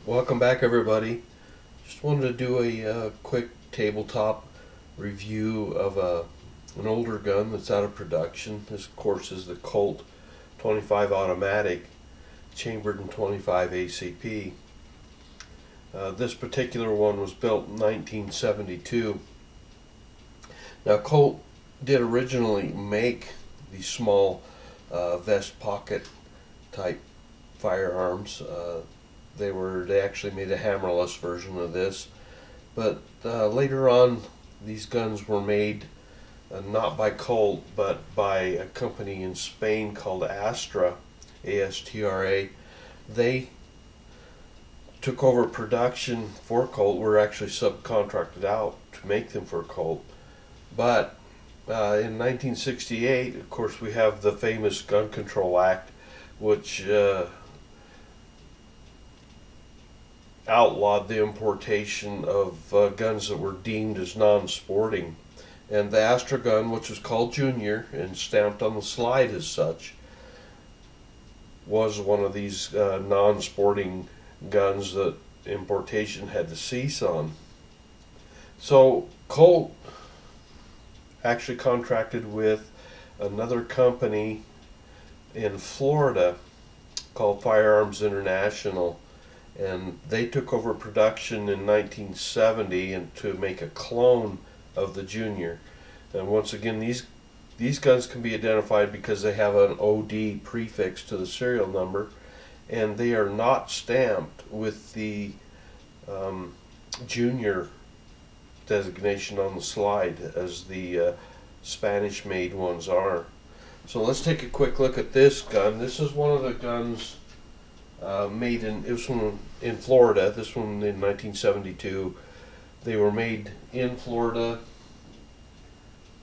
Welcome back, everybody. Just wanted to do a quick tabletop review of an older gun that's out of production. This, of course, is the Colt 25 automatic, chambered in 25 ACP. This particular one was built in 1972. Now, Colt did originally make these small vest pocket type firearms. They actually made a hammerless version of this, but later on these guns were made not by Colt but by a company in Spain called Astra, ASTRA. They took over production for Colt, were actually subcontracted out to make them for Colt. But in 1968, of course, we have the famous Gun Control Act, which outlawed the importation of guns that were deemed as non-sporting. And the Astra gun, which was called Junior and stamped on the slide as such, was one of these non-sporting guns that importation had to cease on. So Colt actually contracted with another company in Florida called Firearms International, and they took over production in 1970 and to make a clone of the Junior. And once again, these guns can be identified because they have an OD prefix to the serial number, and they are not stamped with the Junior designation on the slide as the Spanish-made ones are. So let's take a quick look at this gun. This is one of the guns made in Florida. This one in 1972. They were made in Florida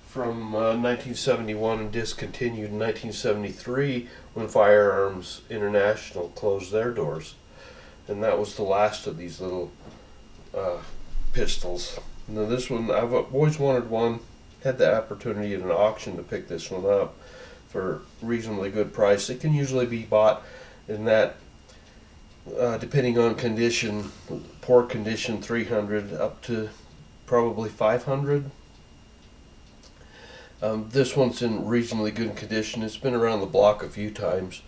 from 1971 and discontinued in 1973 when Firearms International closed their doors. And that was the last of these little pistols. Now this one, I've always wanted one. Had the opportunity at an auction to pick this one up for reasonably good price. It can usually be bought in that, depending on condition, poor condition, 300 up to probably 500. This one's in reasonably good condition. It's been around the block a few times,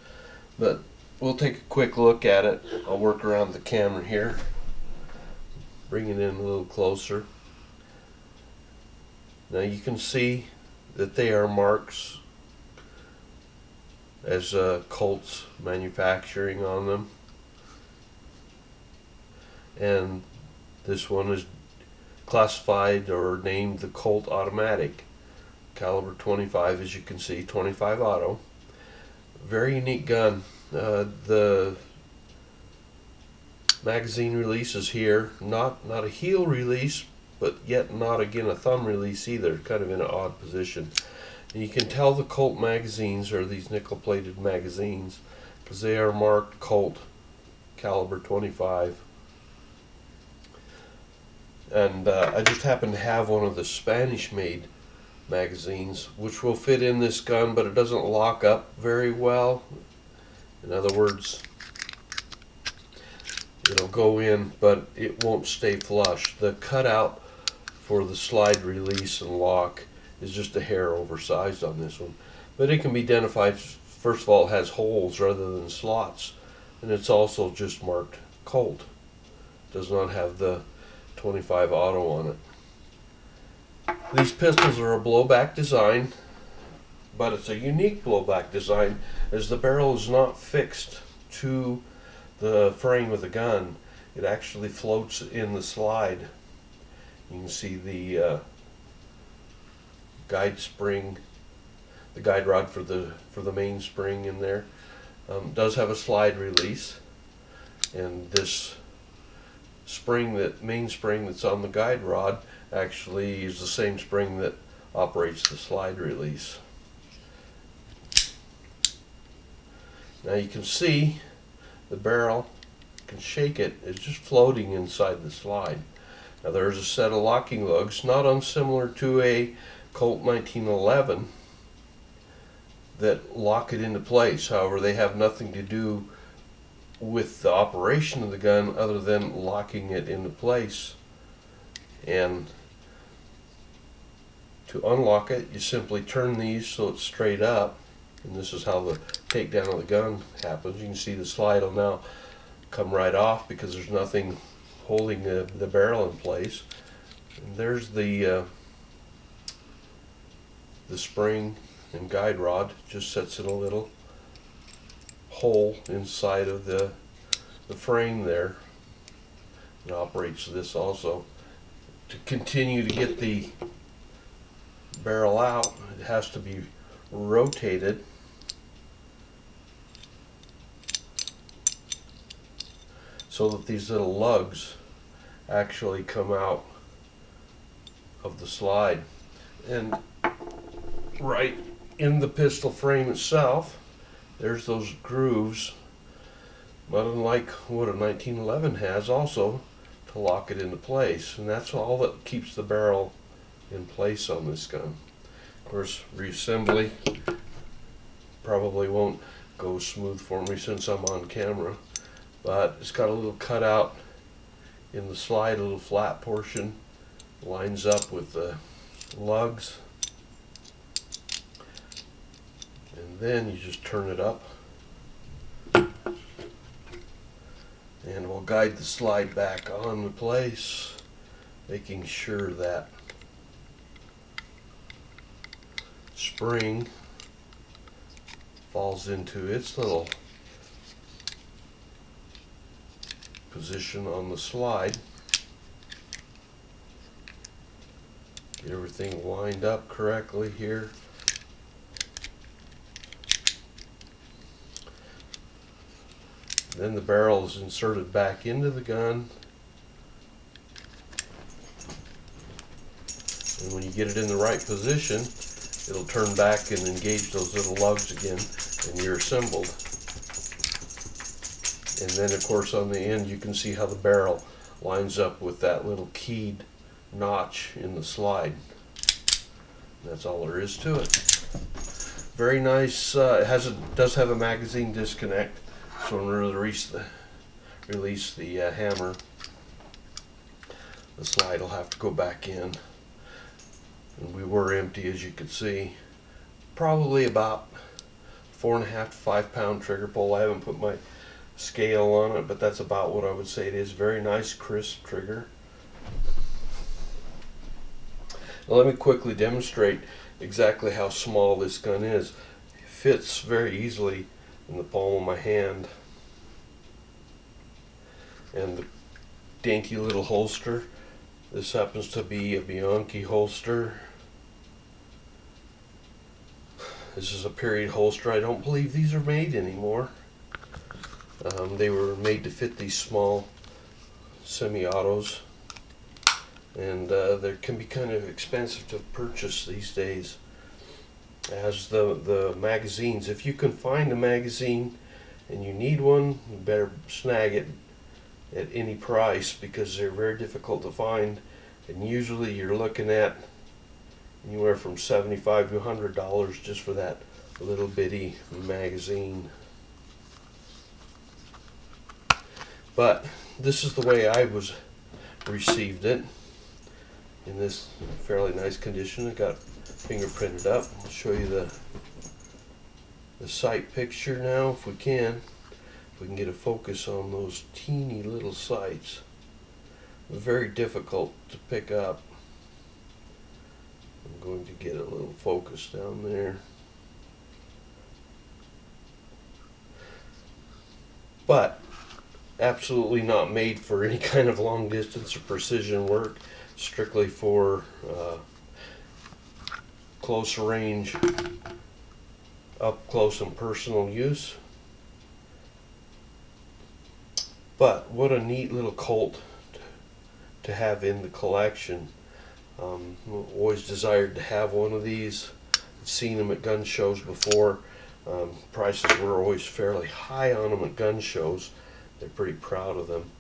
but we'll take a quick look at it. I'll work around the camera here, bring it in a little closer. Now you can see that they are marks as Colt's manufacturing on them. And this one is classified or named the Colt Automatic, caliber 25, as you can see, 25 auto. Very unique gun. The magazine release is here, not a heel release, but yet not again a thumb release either, kind of in an odd position. And you can tell the Colt magazines are these nickel-plated magazines because they are marked Colt caliber 25. And I just happen to have one of the Spanish-made magazines, which will fit in this gun, but it doesn't lock up very well. In other words, it'll go in, but it won't stay flush. The cutout for the slide release and lock is just a hair oversized on this one, but it can be identified. First of all, it has holes rather than slots, and it's also just marked Colt. It does not have the 25 auto on it. These pistols are a blowback design, but it's a unique blowback design as the barrel is not fixed to the frame of the gun. It actually floats in the slide. You can see the guide spring, the guide rod for the mainspring in there. Does have a slide release, and this mainspring that's on the guide rod actually is the same spring that operates the slide release. Now you can see the barrel, you can shake it, it's just floating inside the slide. Now there's a set of locking lugs, not unsimilar to a Colt 1911, that lock it into place. However, they have nothing to do with the operation of the gun other than locking it into place. And to unlock it, you simply turn these so it's straight up, and this is how the takedown of the gun happens. You can see the slide will now come right off because there's nothing holding the barrel in place. And there's the spring and guide rod. Just sets in a little hole inside of the frame there. It operates this also. To continue to get the barrel out, it has to be rotated so that these little lugs actually come out of the slide. And right in the pistol frame itself, there's those grooves, not unlike what a 1911 has also, to lock it into place. And that's all that keeps the barrel in place on this gun. Of course, reassembly probably won't go smooth for me since I'm on camera, but it's got a little cutout in the slide, a little flat portion, lines up with the lugs, and then you just turn it up and we'll guide the slide back on the place, making sure that spring falls into its little position on the slide. Get everything lined up correctly here. Then the barrel is inserted back into the gun, and when you get it in the right position, it'll turn back and engage those little lugs again, and you're assembled. And then of course on the end you can see how the barrel lines up with that little keyed notch in the slide. And that's all there is to it. Very nice. It does have a magazine disconnect, so when we release the hammer, the slide will have to go back in. And we were empty, as you could see. Probably about 4.5 to 5 pound trigger pull. I haven't put my scale on it, but that's about what I would say it is. Very nice, crisp trigger. Now let me quickly demonstrate exactly how small this gun is. It fits very easily in the palm of my hand. And the dainty little holster, this happens to be a Bianchi holster. This is a period holster. I don't believe these are made anymore. They were made to fit these small semi-autos, and they can be kind of expensive to purchase these days. As the magazines, if you can find a magazine and you need one, you better snag it at any price, because they're very difficult to find, and usually you're looking at anywhere from $75 to $100 just for that little bitty magazine. But this is the way I received it, in this fairly nice condition. It got fingerprinted up. I'll show you the sight picture now if we can. If we can get a focus on those teeny little sights. Very difficult to pick up. I'm going to get a little focus down there. But absolutely not made for any kind of long distance or precision work. Strictly for close range, up close and personal use. But what a neat little Colt to have in the collection. Always desired to have one of these. I've seen them at gun shows before. Prices were always fairly high on them at gun shows. They're pretty proud of them.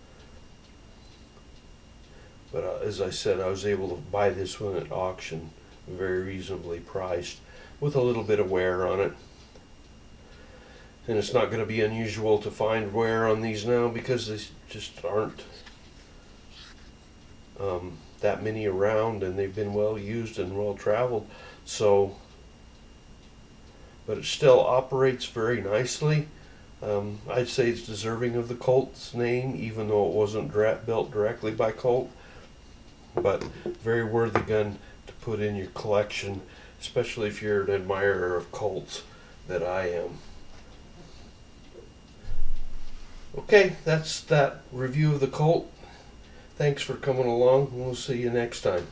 But as I said, I was able to buy this one at auction, very reasonably priced, with a little bit of wear on it. And it's not going to be unusual to find wear on these now because they just aren't that many around, and they've been well used and well traveled. So, but it still operates very nicely. I'd say it's deserving of the Colt's name, even though it wasn't built directly by Colt. But very worthy gun to put in your collection, especially if you're an admirer of Colts, that I am. Okay, that's that review of the Colt. Thanks for coming along. We'll see you next time.